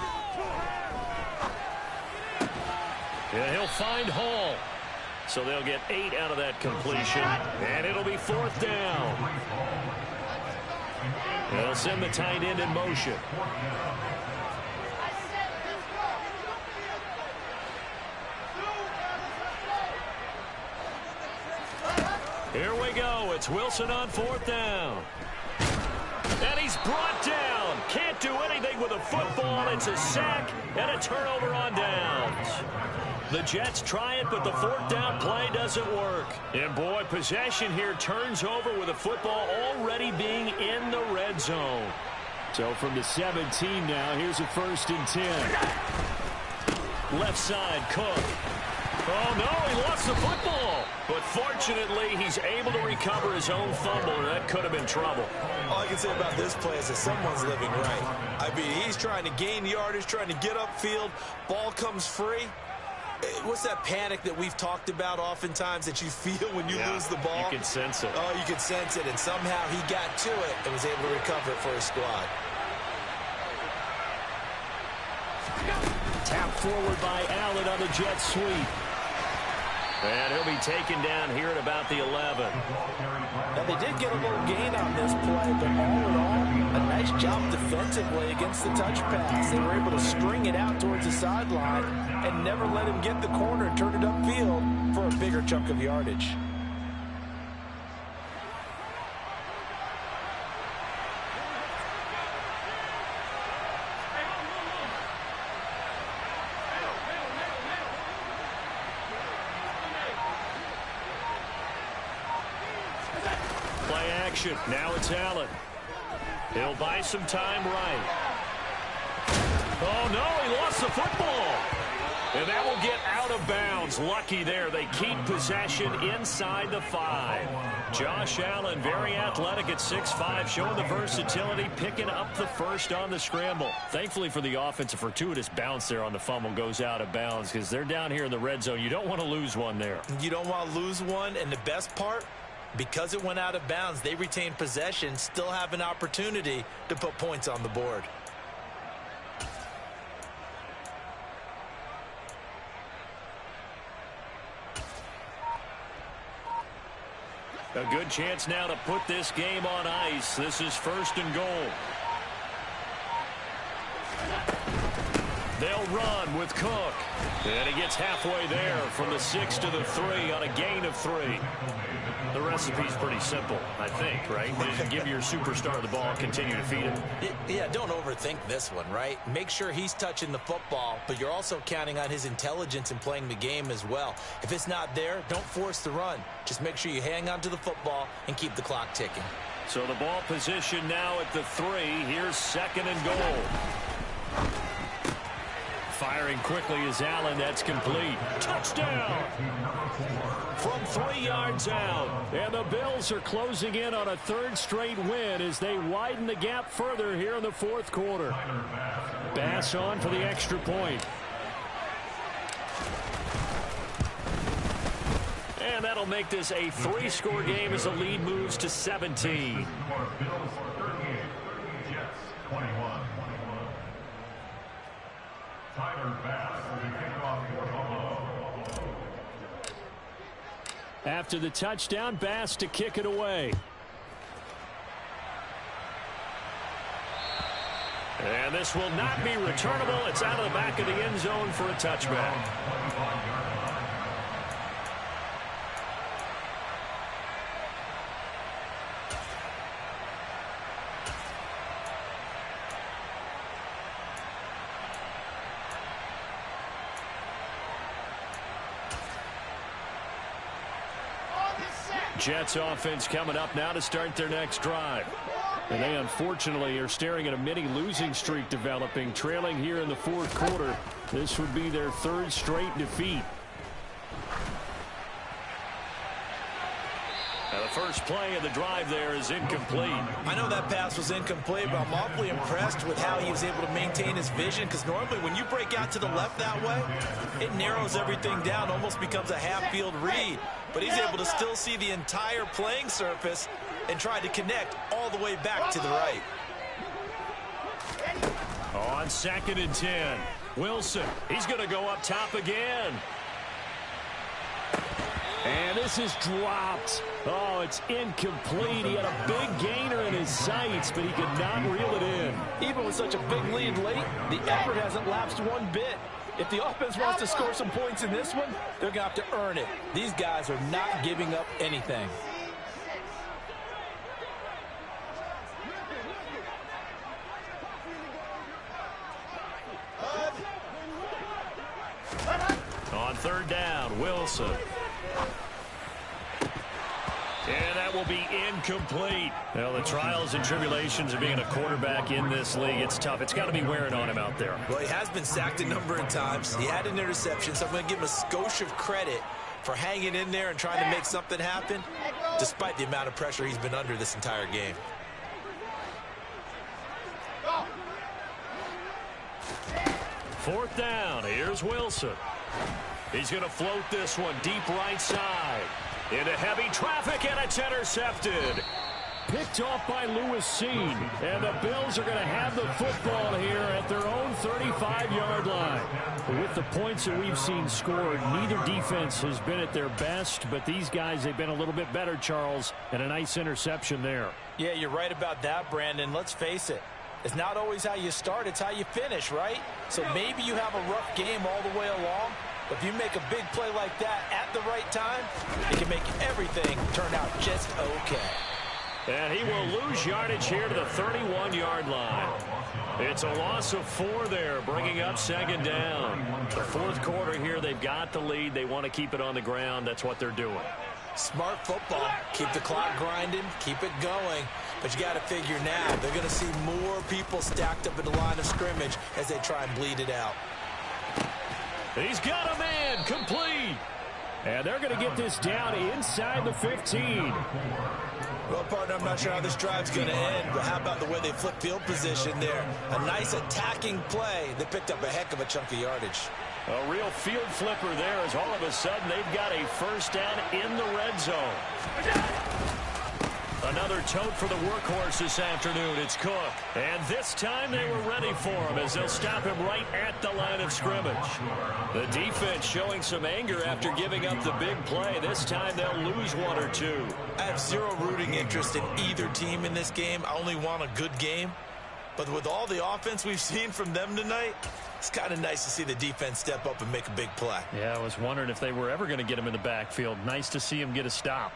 Yeah, he'll find Hall. So they'll get 8 out of that completion. And it'll be 4th down. They'll send the tight end in motion. Here we go. It's Wilson on 4th down. And he's brought down. Can't do anything with a football. It's a sack and a turnover on downs. The Jets try it, but the 4th down play doesn't work. And, boy, possession here turns over with a football already being in the red zone. So from the 17 now, here's a 1st and 10. Left side, Cook. Oh, no, he lost the football. But fortunately, he's able to recover his own fumble, or that could have been trouble. All I can say about this play is that someone's living right. I mean, he's trying to gain yardage, trying to get upfield. Ball comes free. What's that panic that we've talked about oftentimes that you feel when you lose the ball? You can sense it. Oh, you can sense it. And somehow he got to it and was able to recover it for his squad. Tapped forward by Allen on the jet sweep. And he'll be taken down here at about the 11. Now, they did get a little gain on this play, but all in all, a nice job defensively against the touch pass. They were able to string it out towards the sideline and never let him get the corner and turn it upfield for a bigger chunk of yardage. Now it's Allen. He'll buy some time right. Oh, no, he lost the football. And that will get out of bounds. Lucky there. They keep possession inside the 5. Josh Allen, very athletic at 6'5", showing the versatility, picking up the first on the scramble. Thankfully for the offense, a fortuitous bounce there on the fumble goes out of bounds because they're down here in the red zone. You don't want to lose one there. You don't want to lose one, and the best part, because it went out of bounds, they retain possession, still have an opportunity to put points on the board. A good chance now to put this game on ice. This is 1st and goal. They'll run with Cook. And he gets halfway there from the 6 to the 3 on a gain of 3. The recipe's pretty simple, I think, right? Just give your superstar the ball, continue to feed him. Yeah, don't overthink this one, right? Make sure he's touching the football, but you're also counting on his intelligence in playing the game as well. If it's not there, don't force the run. Just make sure you hang on to the football and keep the clock ticking. So the ball position now at the 3. Here's 2nd and goal. Firing quickly is Allen. That's complete. Touchdown! From 3 yards out. And the Bills are closing in on a 3rd straight win as they widen the gap further here in the 4th quarter. Bass on for the extra point. And that'll make this a 3-score game as the lead moves to 17. After the touchdown, Bass to kick it away. And this will not be returnable. It's out of the back of the end zone for a touchback. Jets offense coming up now to start their next drive. And they unfortunately are staring at a mini losing streak developing, trailing here in the 4th quarter. This would be their 3rd straight defeat. Now the first play of the drive there is incomplete. I know that pass was incomplete, but I'm awfully impressed with how he was able to maintain his vision, because normally when you break out to the left that way, it narrows everything down, almost becomes a half-field read. But he's able to still see the entire playing surface and try to connect all the way back to the right. On 2nd and 10, Wilson, he's going to go up top again. And this is dropped. Oh, it's incomplete. He had a big gainer in his sights, but he could not reel it in. Even with such a big lead late, the effort hasn't lapsed one bit. If the offense wants to score some points in this one, they're going to have to earn it. These guys are not giving up anything. On third down, Wilson. And that will be incomplete. Well, the trials and tribulations of being a quarterback in this league, it's tough. It's got to be wearing on him out there. Well, he has been sacked a number of times. He had an interception, so I'm going to give him a skosh of credit for hanging in there and trying to make something happen, despite the amount of pressure he's been under this entire game. Fourth down, here's Wilson. He's going to float this one deep right side. Into heavy traffic, and it's intercepted. Picked off by Lewis Cine. And the Bills are going to have the football here at their own 35-yard line. With the points that we've seen scored, neither defense has been at their best, but these guys, they've been a little bit better, Charles, and a nice interception there. Yeah, you're right about that, Brandon. Let's face it. It's not always how you start, it's how you finish, right? So maybe you have a rough game all the way along, but if you make a big play like that at the right time, it can make everything turn out just okay. And he will lose yardage here to the 31-yard line. It's a loss of 4 there, bringing up second down. The fourth quarter here, they've got the lead. They want to keep it on the ground. That's what they're doing. Smart football. Keep the clock grinding, keep it going. But you got to figure now, they're going to see more people stacked up in the line of scrimmage as they try and bleed it out. He's got a man, complete. And they're going to get this down inside the 15. Well, partner, I'm not sure how this drive's going to end, but how about the way they flip field position there? A nice attacking play that picked up a heck of a chunk of yardage. A real field flipper there as all of a sudden they've got a first down in the red zone. Another tote for the workhorse this afternoon. It's Cook. And this time they were ready for him as they'll stop him right at the line of scrimmage. The defense showing some anger after giving up the big play. This time they'll lose 1 or 2. I have zero rooting interest in either team in this game. I only want a good game. But with all the offense we've seen from them tonight, it's kind of nice to see the defense step up and make a big play. Yeah, I was wondering if they were ever going to get him in the backfield. Nice to see him get a stop.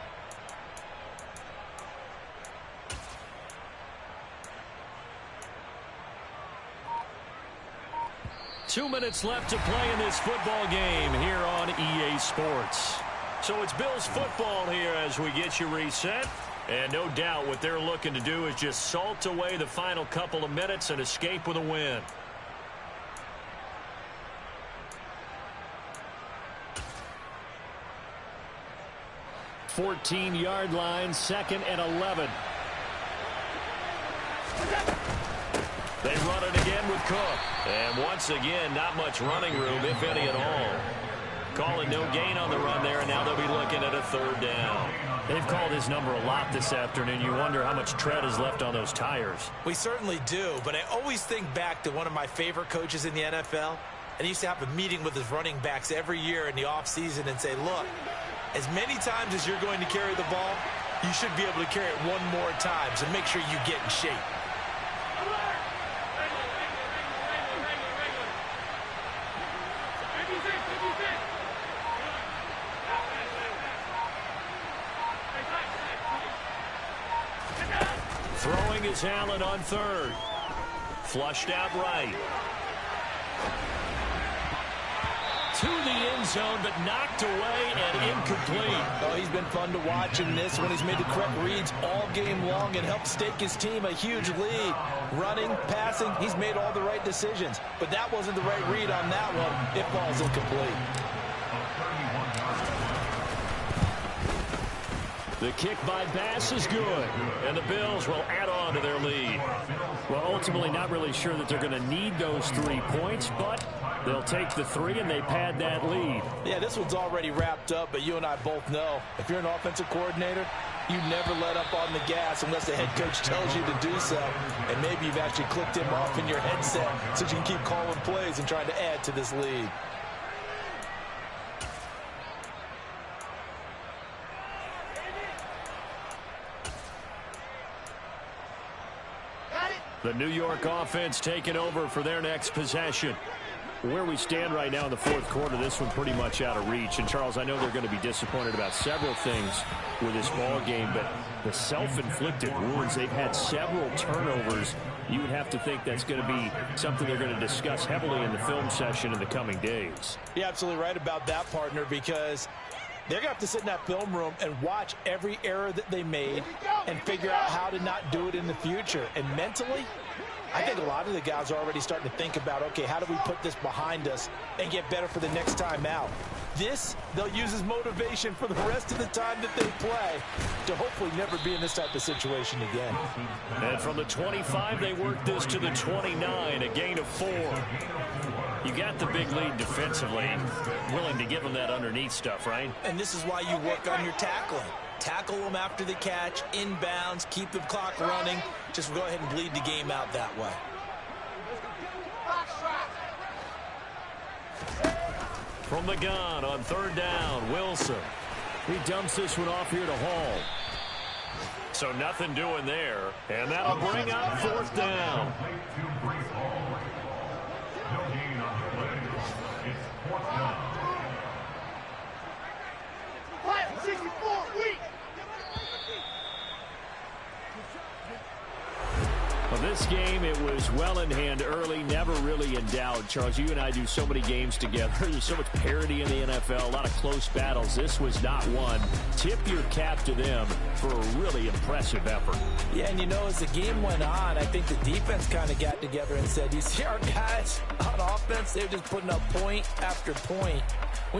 Two minutes left to play in this football game here on EA Sports. So it's Bills football here as we get you reset. And no doubt what they're looking to do is just salt away the final couple of minutes and escape with a win. $14-yard line, 2nd and 11. They run it again with Cook. And once again, not much running room, if any at all. Calling no gain on the run there, and now they'll be looking at a third down. They've called his number a lot this afternoon. You wonder how much tread is left on those tires. We certainly do, but I always think back to one of my favorite coaches in the NFL. And he used to have a meeting with his running backs every year in the offseason and say, look, as many times as you're going to carry the ball, you should be able to carry it one more time, so make sure you get in shape. Throwing is Allen on third. Flushed out right. To the end zone, but knocked away and incomplete. Oh, he's been fun to watch in this one. He's made the correct reads all game long and helped stake his team a huge lead. Running, passing, he's made all the right decisions. But that wasn't the right read on that one. It falls incomplete. The kick by Bass is good, and the Bills will add on to their lead. Well, ultimately not really sure that they're going to need those 3 points, but they'll take the 3 and they pad that lead. Yeah, this one's already wrapped up, but you and I both know if you're an offensive coordinator, you never let up on the gas unless the head coach tells you to do so. And maybe you've actually clicked him off in your headset so you can keep calling plays and trying to add to this lead. The New York offense taking over for their next possession. Where we stand right now in the fourth quarter, this one pretty much out of reach. And, Charles, I know they're going to be disappointed about several things with this ball game, but the self-inflicted wounds, they've had several turnovers. You would have to think that's going to be something they're going to discuss heavily in the film session in the coming days. You're absolutely right about that, partner, because they're going to have to sit in that film room and watch every error that they made and figure out how to not do it in the future. And mentally, I think a lot of the guys are already starting to think about, okay, how do we put this behind us and get better for the next time out? This, they'll use as motivation for the rest of the time that they play to hopefully never be in this type of situation again. And from the 25, they work this to the 29, a gain of 4. You got the big lead defensively, willing to give them that underneath stuff, right? And this is why you work on your tackling. Tackle them after the catch, inbounds, keep the clock running. Just go ahead and bleed the game out that way. From the gun on third down, Wilson. He dumps this one off here to Hall. So nothing doing there. And that'll bring up fourth down. Well, this game, it was well in hand early, never really in doubt. Charles, you and I do so many games together. There's so much parity in the NFL, a lot of close battles. This was not one. Tip your cap to them for a really impressive effort. Yeah, and you know, as the game went on, I think the defense kind of got together and said, you see our guys on offense, they're just putting up point after point. We need